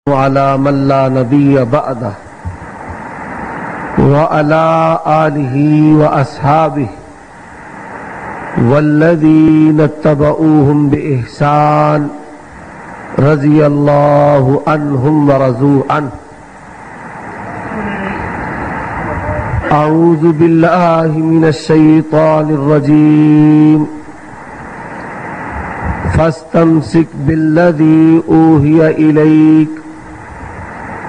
وعلى من لا نبي بعده وعلى آله وأصحابه والذين اتبعوهم بإحسان رضي الله عنهم ورضوا عنه. أعوذ بالله من الشيطان الرجيم. فاستمسك بالذي أوحي إليك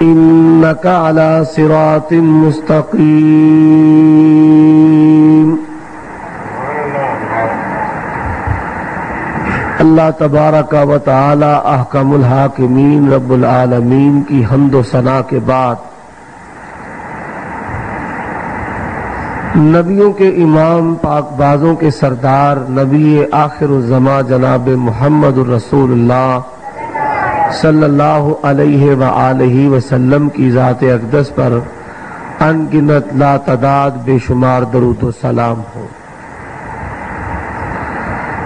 إنك على صراط مستقيم. اللہ تبارک و تعالی احکم الحاکمین رب العالمین کی حمد و ثنا کے بعد نبیوں کے امام پاک بازوں کے سردار نبی آخر الزمان جناب محمد الرسول اللہ صلی اللہ علیہ وآلہ وسلم کی ذات اقدس پر ان گنت لا تعداد بے شمار درود و سلام ہو.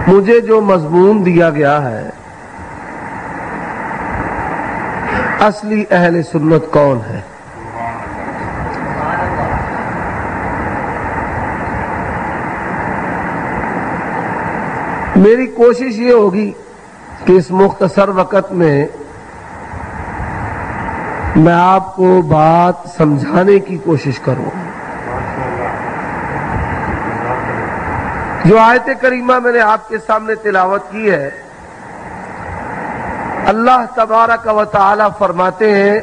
مجھے جو مضمون دیا گیا ہے اصلی اہل سنت کون ہے، میری کوشش یہ ہوگی کہ اس مختصر وقت میں آپ کو بات سمجھانے کی کوشش کروں. جو آیت کریمہ میں نے آپ کے سامنے تلاوت کی ہے، اللہ تبارک و تعالی فرماتے ہیں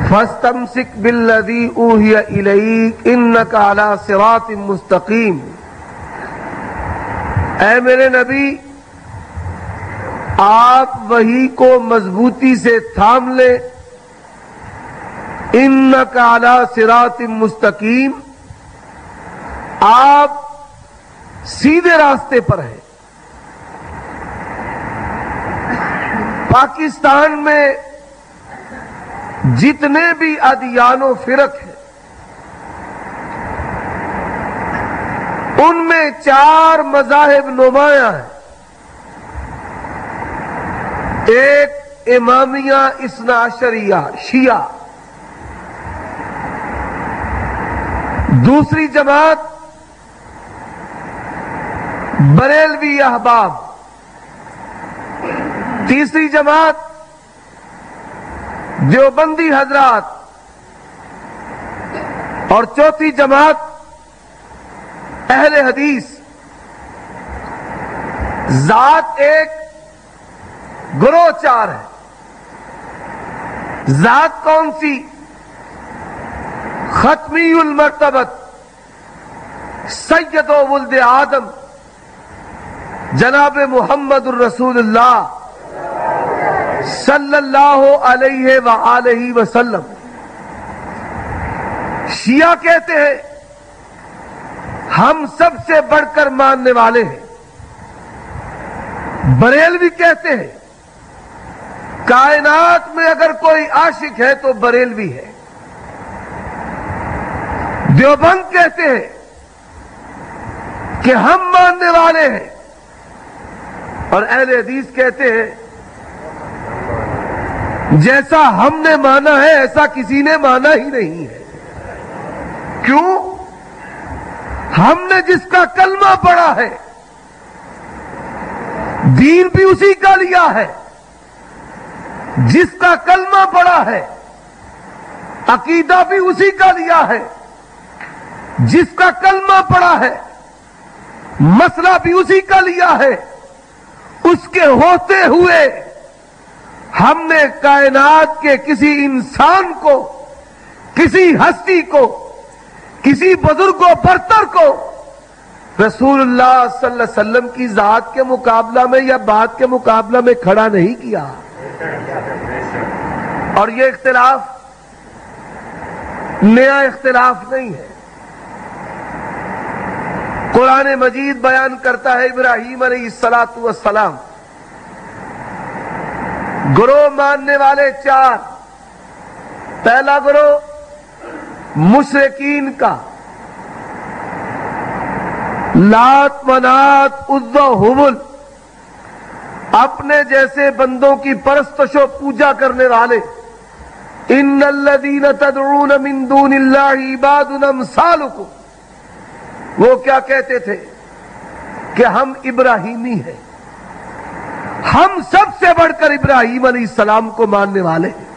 فَاسْتَمْسِكْ بِالَّذِي أُوحِيَ إِلَيْكَ إِنَّكَ عَلَى صِرَاطٍ مُسْتَقِيمٍ. اے میرے نبی، آپ وحی کو مضبوطی سے تھام لیں. إِنَّكَ عَلَى صِرَاطٍ مُسْتَقِيمٍ، آپ سیدھے راستے پر ہیں. پاکستان میں جتنے بھی ادیان و فرق ہیں ان میں 4 مذاہب نمایاں ہیں. ایک امامیہ اثنا عشریہ شیعہ، دوسری جماعت بریلوی احباب، تیسری جماعت دیوبندی حضرات، اور چوتھی جماعت اہل حدیث. ذات ایک، گروہ 4 ہے. ذات کون سی؟ ختمی المرتبت سید و ولد آدم جناب محمد الرسول اللہ صلی اللہ علیہ وآلہ وسلم. شیعہ کہتے ہیں ہم سب سے بڑھ کر ماننے والے ہیں. بریلوی کہتے ہیں کائنات میں اگر کوئی عاشق ہے تو بریلوی ہے. دیوبند کہتے ہیں کہ ہم ماننے والے ہیں، اور اہل حدیث کہتے ہیں جیسا ہم نے مانا ہے ایسا کسی نے مانا ہی نہیں ہے. کیوں؟ ہم نے جس کا کلمہ پڑھا ہے دین بھی اسی کا لیا ہے. جس کا کلمہ پڑھا ہے عقیدہ بھی اسی کا لیا ہے. جس کا کلمہ پڑھا ہے مسئلہ بھی اسی کا لیا ہے. اس کے ہوتے ہوئے ہم نے کائنات کے کسی انسان کو، کسی ہستی کو، کسی بزرگ و برتر کو رسول اللہ صلی اللہ علیہ وسلم کی ذات کے مقابلہ میں یا بات کے مقابلہ میں کھڑا نہیں کیا. اور یہ اختلاف نیا اختلاف نہیں ہے. قرآن مجید بیان کرتا ہے ابراہیم علیہ السلام گروہ ماننے والے 4. پہلا گروہ مشرکین کا، لات منات عزا حبل اپنے جیسے بندوں کی پرستش و پوجا کرنے والے ان الذین تدعون من دون اللہ عباد امثالکم، وہ کیا کہتے تھے کہ ہم ابراہیمی ہیں، ہم سب سے بڑھ کر ابراہیم علیہ السلام کو ماننے والے ہیں۔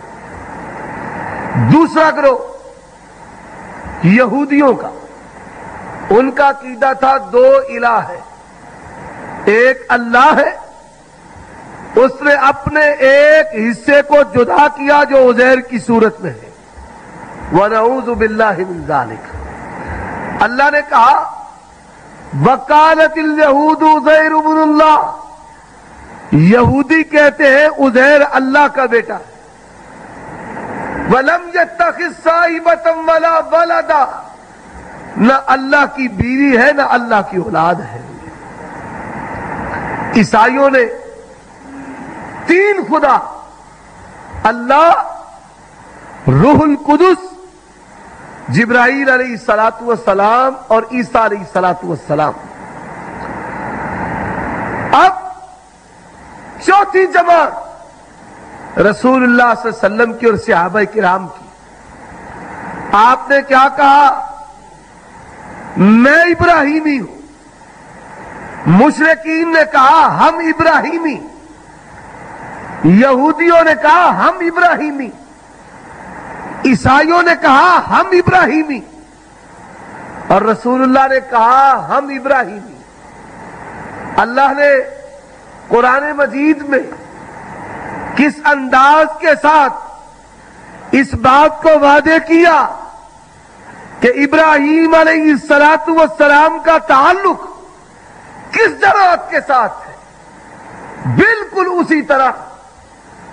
دوسرا گروہ یہودیوں کا، ان کا عقیدہ تھا دو الہ ہے، ایک اللہ ہے، اس نے اپنے ایک حصے کو جدا کیا جو عزیر کی صورت میں ہے، وَنَعُوذُ بِاللَّهِ مِنْ ذَلِكَ۔ اللہ نے کہا وَقَالَتِ الْيَهُودُ عُزَيْرُ بْنُ اللَّهِ، یہودی کہتے ہیں عزیر اللہ کا بیٹا ہے، وَلَمْ يَتَّخِذْ صَاحِبَةً وَلَا وَلَدًا، نہ اللہ کی بیوی ہے نہ اللہ کی اولاد ہے۔ عیسائیوں نے تین خدا، اللہ، روح القدس، جبرائیل علیہ الصلوۃ والسلام اور عیسیٰ علیہ الصلوۃ والسلام۔ اب چوتھی جماعت رسول اللہ صلی اللہ علیہ وسلم کی اور صحابہ کرام کی، آپ نے کیا کہا؟ میں ابراہیمی ہوں۔ مشرکین نے کہا ہم ابراہیمی، یہودیوں نے کہا ہم ابراہیمی، عیسائیوں نے کہا ہم ابراہیمی، اور رسول اللہ نے کہا ہم ابراہیمی۔ اللہ نے قرآن مجید میں کس انداز کے ساتھ اس بات کو وعدے کیا کہ ابراہیم علیہ الصلوۃ والسلام کا تعلق کس جماعت کے ساتھ ہے، بالکل اسی طرح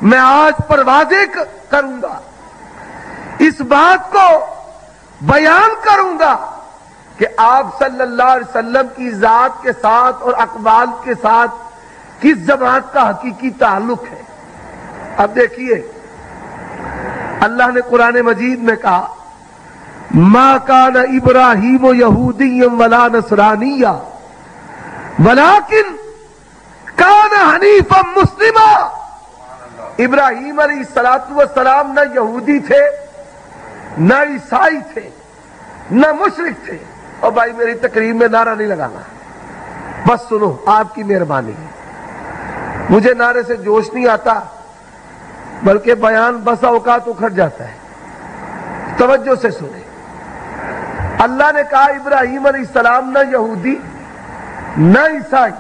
میں آج پر واضح کروں گا، اس بات کو بیان کروں گا کہ آپ صلی اللہ علیہ وسلم کی ذات کے ساتھ اور اقوال کے ساتھ کس جماعت کا حقیقی تعلق ہے۔ اب دیکھیے اللہ نے قرآن مجید میں کہا ما کان ابراہیم یہودیا ولا نصرانیا ولکن کان حنیفا مسلما۔ ابراہیم علیہ الصلوۃ والسلام نہ یہودی تھے، نہ عیسائی تھے، نہ مشرک تھے۔ اور بھائی میری تقریر میں نعرہ نہیں لگانا، بس سنو، آپ کی مہربانی ہے، مجھے نعرے سے جوش نہیں آتا بلکہ بیان بسا اوقات اکھڑ جاتا ہے۔ توجہ سے سنیں، اللہ نے کہا ابراہیم علیہ السلام نہ یہودی نہ عیسائی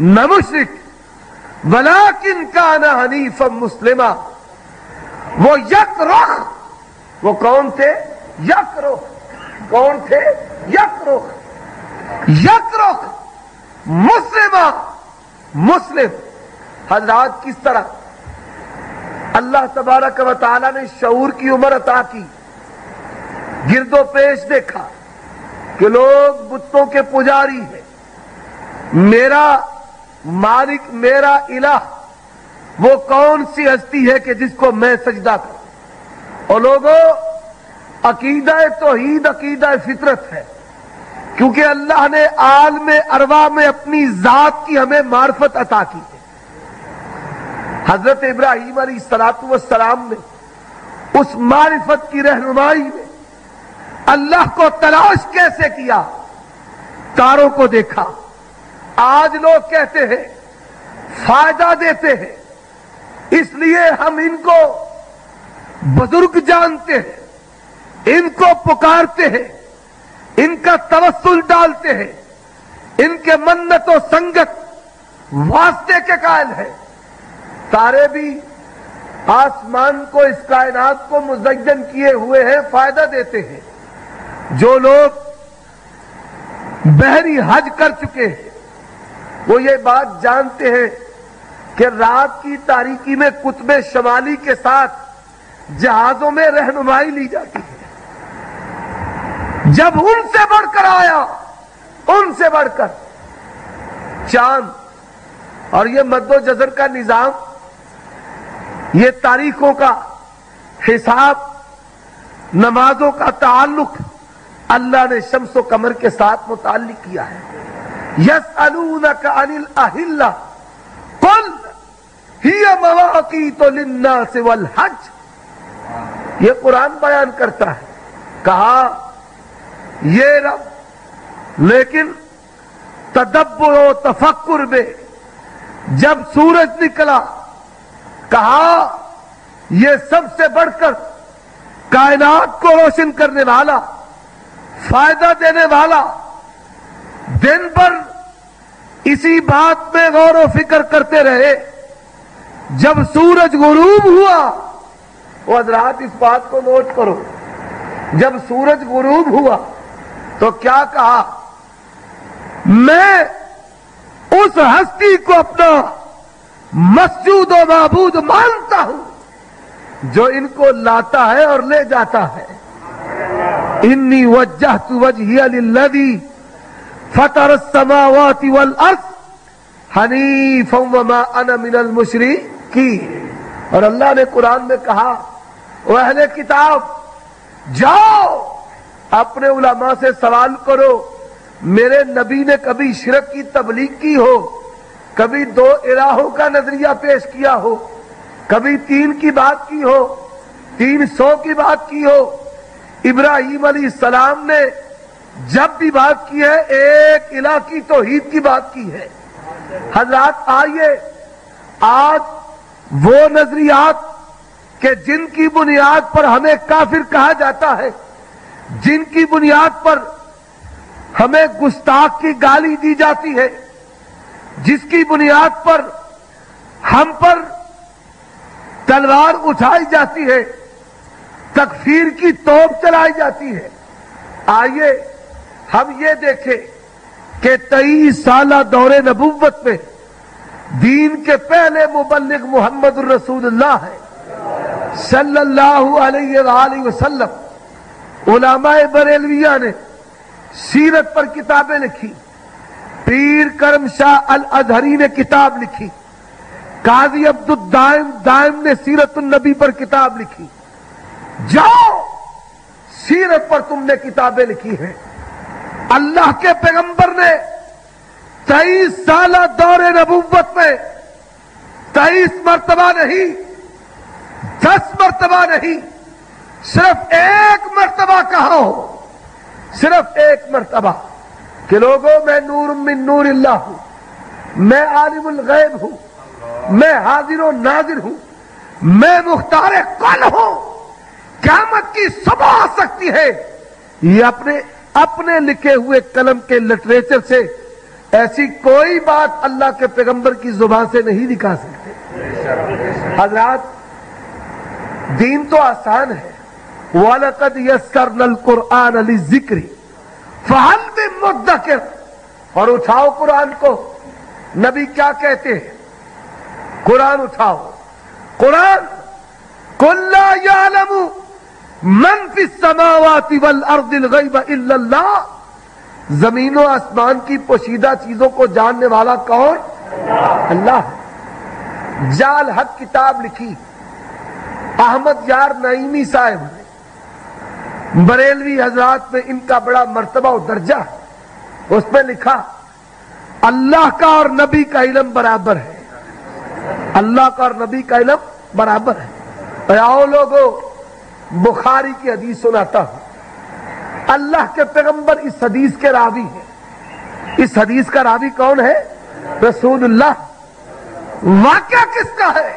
نہ مشرک، ولیکن کان حنیفا مسلما، وہ یک رخ، وہ کون تھے؟ یک رخ۔ کون تھے؟ یک رخ، یک رخ، مسلمہ، مسلم۔ حضرات کس طرح اللہ تبارک و تعالی نے شعور کی عمر عطا کی، گرد و پیش دیکھا کہ لوگ بتوں کے پجاری ہیں، میرا مالک، میرا الہ وہ کون سی ہستی ہے کہ جس کو میں سجدہ کروں؟ اور لوگوں، عقیدہ توحید عقیدہ فطرت ہے، کیونکہ اللہ نے عالم ارواح میں اپنی ذات کی ہمیں معرفت عطا کی ہے۔ حضرت ابراہیم علیہ الصلوۃ والسلام نے اس معرفت کی رہنمائی میں اللہ کو تلاش کیسے کیا؟ تاروں کو دیکھا۔ آج لوگ کہتے ہیں فائدہ دیتے ہیں، اس لیے ہم ان کو بزرگ جانتے ہیں، ان کو پکارتے ہیں، ان کا توسل ڈالتے ہیں، ان کے منت و سنگت واسطے کے قائل ہیں۔ تارے بھی آسمان کو، اس کائنات کو مزین کیے ہوئے ہیں، فائدہ دیتے ہیں۔ جو لوگ بحری حج کر چکے ہیں وہ یہ بات جانتے ہیں کہ رات کی تاریکی میں قطب شمالی کے ساتھ جہازوں میں رہنمائی لی جاتی ہے۔ جب ان سے بڑھ کر آیا، ان سے بڑھ کر چاند، اور یہ مد و جزر کا نظام، یہ تاریخوں کا حساب، نمازوں کا تعلق اللہ نے شمس و قمر کے ساتھ متعلق کیا ہے۔ یسألونک عن الاہلہ قل ہی مواقیت للناس والحج، یہ قرآن بیان کرتا ہے. کہا یہ رب، لیکن تدبر و تفکر میں جب سورج نکلا کہا یہ سب سے بڑھ کر کائنات کو روشن کرنے والا، فائدہ دینے والا، دن بھر اسی بات میں غور و فکر کرتے رہے. جب سورج غروب ہوا، وہ حضرات اس بات کو نوٹ کرو، جب سورج غروب ہوا تو کیا کہا؟ میں اس ہستی کو اپنا مسجود و معبود مانتا ہوں جو ان کو لاتا ہے اور لے جاتا ہے. انی وجہت وجہی للذی فطر السماوات والارض حنیفا وما انا من المشرکین. اور اللہ نے قرآن میں کہا او اہل کتاب، جاؤ اپنے علماء سے سوال کرو، میرے نبی نے کبھی شرک کی تبلیغ کی ہو، کبھی دو الہوں کا نظریہ پیش کیا ہو، کبھی 3 کی بات کی ہو، 300 کی بات کی ہو. ابراہیم علیہ السلام نے جب بھی بات کی ہے ایک الہ کی توحید کی بات کی ہے. حضرات آئیے آج وہ نظریات کہ جن کی بنیاد پر ہمیں کافر کہا جاتا ہے، جن کی بنیاد پر ہمیں گستاخ کی گالی دی جاتی ہے، جس کی بنیاد پر ہم پر تلوار اٹھائی جاتی ہے، تکفیر کی توپ چلائی جاتی ہے. آئیے ہم یہ دیکھیں کہ 23 سالہ دور نبوت میں دین کے پہلے مبلغ محمد الرسول اللہ ہے صلی اللہ علیہ وآلہ وسلم. علماء بریلویہ نے سیرت پر کتابیں لکھی، پیر کرم شاہ الازہری نے کتاب لکھی، قاضی عبد الدائم نے سیرت النبی پر کتاب لکھی. جاؤ سیرت پر تم نے کتابیں لکھی ہیں. اللہ کے پیغمبر نے 23 سالہ دور نبوت میں 23 مرتبہ نہیں، 10 مرتبہ نہیں، صرف 1 مرتبہ کہا ہو، صرف 1 مرتبہ کہ لوگوں میں نور من نور اللہ ہوں، میں عالم الغیب ہوں، میں حاضر و ناظر ہوں، میں مختار کل ہوں، قیامت کی صبح آ سکتی ہے. یہ اپنے لکھے ہوئے قلم کے لٹریچر سے ایسی کوئی بات اللہ کے پیغمبر کی زبان سے نہیں دکھا سکتے. حضرات دین تو آسان ہے. وَلَقَدْ يَسَّرْنَا الْقُرْآنَ لِلذِّكْرِ فَهَلْ مِن مُدَّكِرٍ. اور اٹھاؤ قرآن کو. نبی کیا کہتے ہیں؟ قرآن اٹھاؤ. قرآن قُل لَّا يَعْلَمُ مَن فِي السَّمَاوَاتِ وَالْأَرْضِ الْغَيْبَ إِلَّا اللَّهُ. زمین و آسمان کی پوشیدہ چیزوں کو جاننے والا کون؟ اللہ ہے. جال حق کتاب لکھی احمد یار نعیمی صاحب نے، بریلوی حضرات میں ان کا بڑا مرتبہ و درجہ ہے. اس میں لکھا اللہ کا اور نبی کا علم برابر ہے. اللہ کا اور نبی کا علم برابر ہے. آؤ لوگوں بخاری کی حدیث سناتا ہوں. اللہ کے پیغمبر اس حدیث کے راوی ہیں. اس حدیث کا راوی کون ہے؟ رسول اللہ. واقعہ کس کا ہے؟